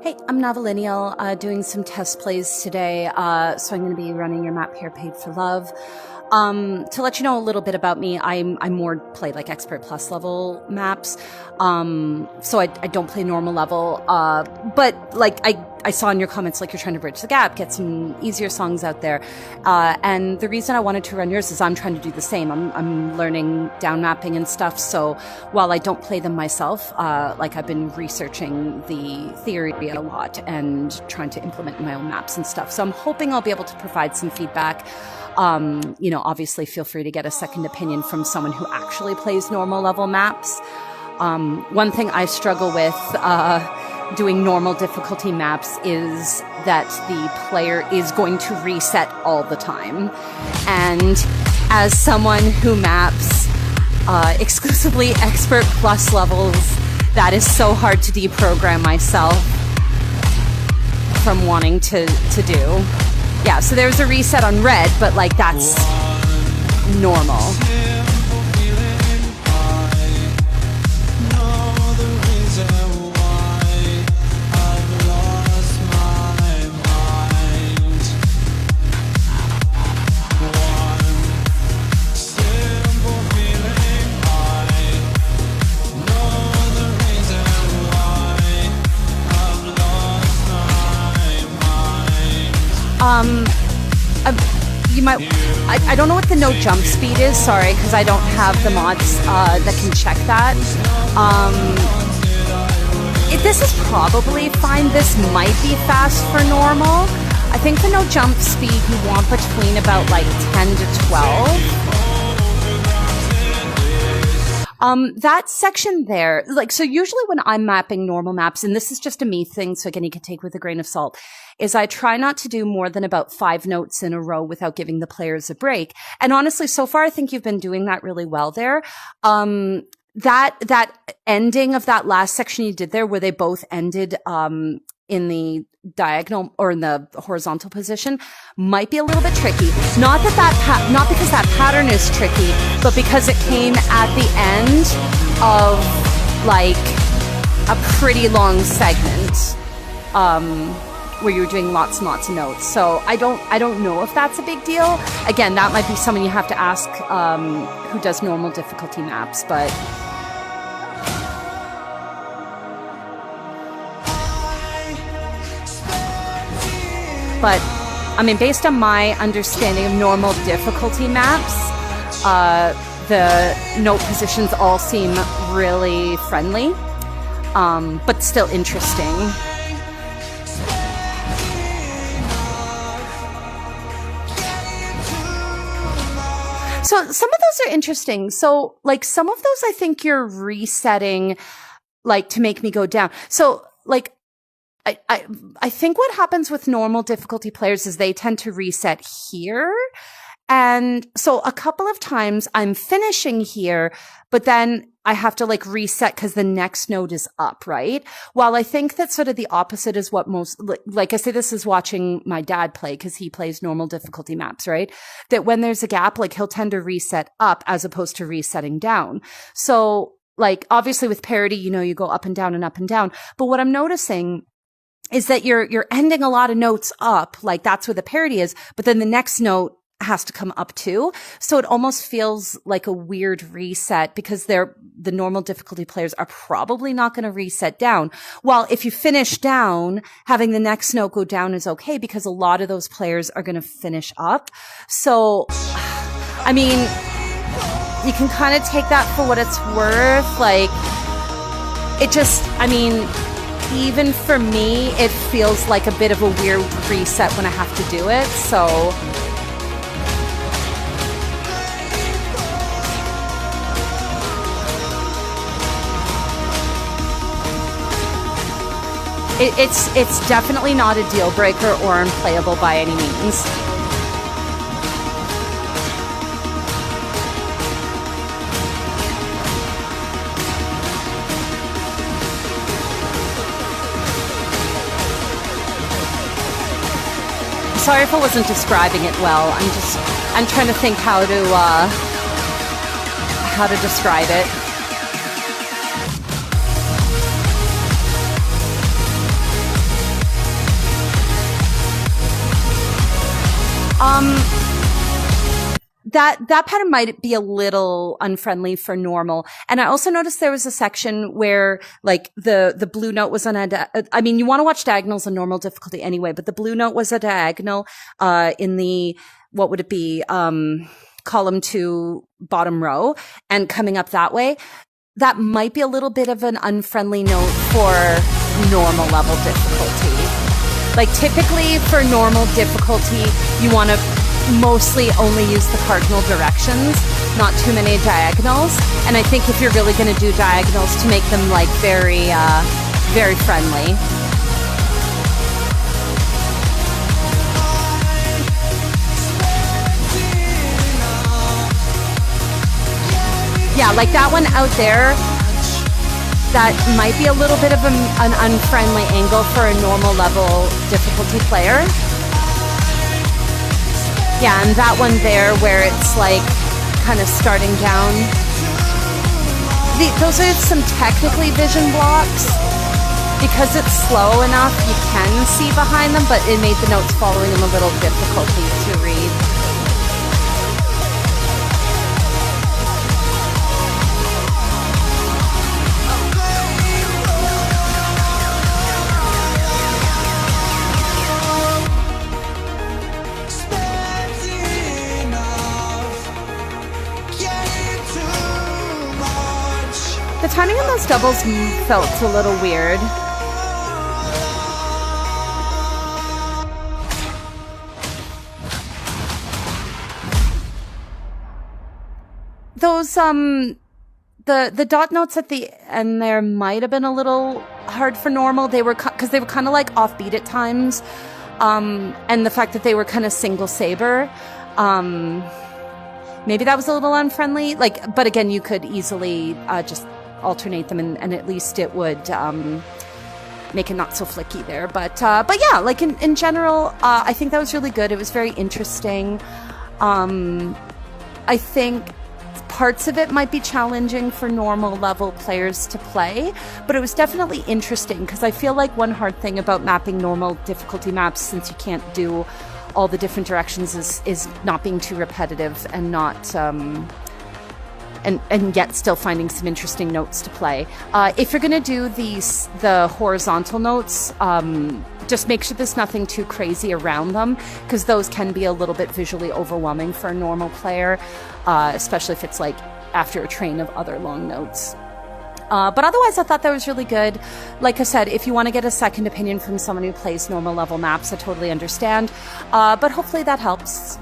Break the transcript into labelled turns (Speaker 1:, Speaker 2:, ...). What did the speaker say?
Speaker 1: Hey, I'm Novillennial, doing some test plays today, so I'm going to be running your map here, Paid for Love. To let you know a little bit about me, I more play like Expert Plus level maps, so I don't play normal level, but like I saw in your comments like you're trying to bridge the gap, get some easier songs out there, and the reason I wanted to run yours is I'm trying to do the same. I'm learning down mapping and stuff, so while I don't play them myself, like I've been researching the theory a lot and trying to implement in my own maps and stuff, so I'm hoping I'll be able to provide some feedback. Obviously feel free to get a second opinion from someone who actually plays normal level maps. One thing I struggle with, doing normal difficulty maps is that the player is going to reset all the time. And as someone who maps, exclusively Expert Plus levels, that is so hard to deprogram myself from wanting to do. Yeah, so there's a reset on red, but like that's normal. You might, I don't know what the no jump speed is, sorry, because I don't have the mods that can check that. This is probably fine. This might be fast for normal. I think the no jump speed you want between about like 10 to 12. That section there, like, so usually when I'm mapping normal maps, and this is just a me thing, so again, you can take with a grain of salt, is I try not to do more than about 5 notes in a row without giving the players a break. And honestly, so far, I think you've been doing that really well there. That ending of that last section you did there, where they both ended, in the diagonal or in the horizontal position, might be a little bit tricky. Not because that pattern is tricky, but because it came at the end of like a pretty long segment, where you were doing lots and lots of notes. So I don't know if that's a big deal. Again, that might be someone you have to ask, who does normal difficulty maps, but I mean, based on my understanding of normal difficulty maps, the note positions all seem really friendly, but still interesting. So some of those are interesting. So like some of those I think you're resetting like to make me go down. So like I think what happens with normal difficulty players is they tend to reset here. And so a couple of times I'm finishing here, but then I have to like reset because the next note is up, right? While I think that sort of the opposite is what most, like I say, this is watching my dad play because he plays normal difficulty maps, right? That when there's a gap, like he'll tend to reset up as opposed to resetting down. So like obviously with parity, you go up and down and up and down. But what I'm noticing is that you're ending a lot of notes up, like that's where the parity is, but then the next note has to come up too. So it almost feels like a weird reset because the normal difficulty players are probably not going to reset down. While if you finish down, having the next note go down is okay because a lot of those players are going to finish up. So, I mean, you can kind of take that for what it's worth. Like, even for me, it feels like a bit of a weird reset when I have to do it. So it's definitely not a deal breaker or unplayable by any means. Sorry if I wasn't describing it well. I'm trying to think how to describe it. that pattern might be a little unfriendly for normal. And I also noticed there was a section where like the blue note was on I mean, you want to watch diagonals on normal difficulty anyway, but the blue note was a diagonal, in the, what would it be? Column 2, bottom row, and coming up that way. That might be a little bit of an unfriendly note for normal level difficulty. Like typically for normal difficulty, you want to mostly only use the cardinal directions, not too many diagonals. And I think if you're really going to do diagonals, to make them like very, very friendly. Yeah, like that one out there, that might be a little bit of an unfriendly angle for a normal level difficulty player. Yeah, and that one there where it's like kind of starting down. Those are some technically vision blocks. Because it's slow enough, you can see behind them, but it made the notes following them a little difficult to read. The timing on those doubles felt a little weird. Those, the dot notes at the end there might have been a little hard for normal. They were, cause they were kind of like offbeat at times. And the fact that they were kind of single saber, maybe that was a little unfriendly. Like, but again, you could easily, just alternate them and at least it would, make it not so flicky there. But yeah, like in general, I think that was really good. It was very interesting. I think parts of it might be challenging for normal level players to play, but it was definitely interesting because I feel like one hard thing about mapping normal difficulty maps, since you can't do all the different directions, is not being too repetitive and not and yet still finding some interesting notes to play. If you're going to do the horizontal notes, just make sure there's nothing too crazy around them, because those can be a little bit visually overwhelming for a normal player, especially if it's like after a train of other long notes. But otherwise, I thought that was really good. Like I said, if you want to get a second opinion from someone who plays normal level maps, I totally understand. But hopefully that helps.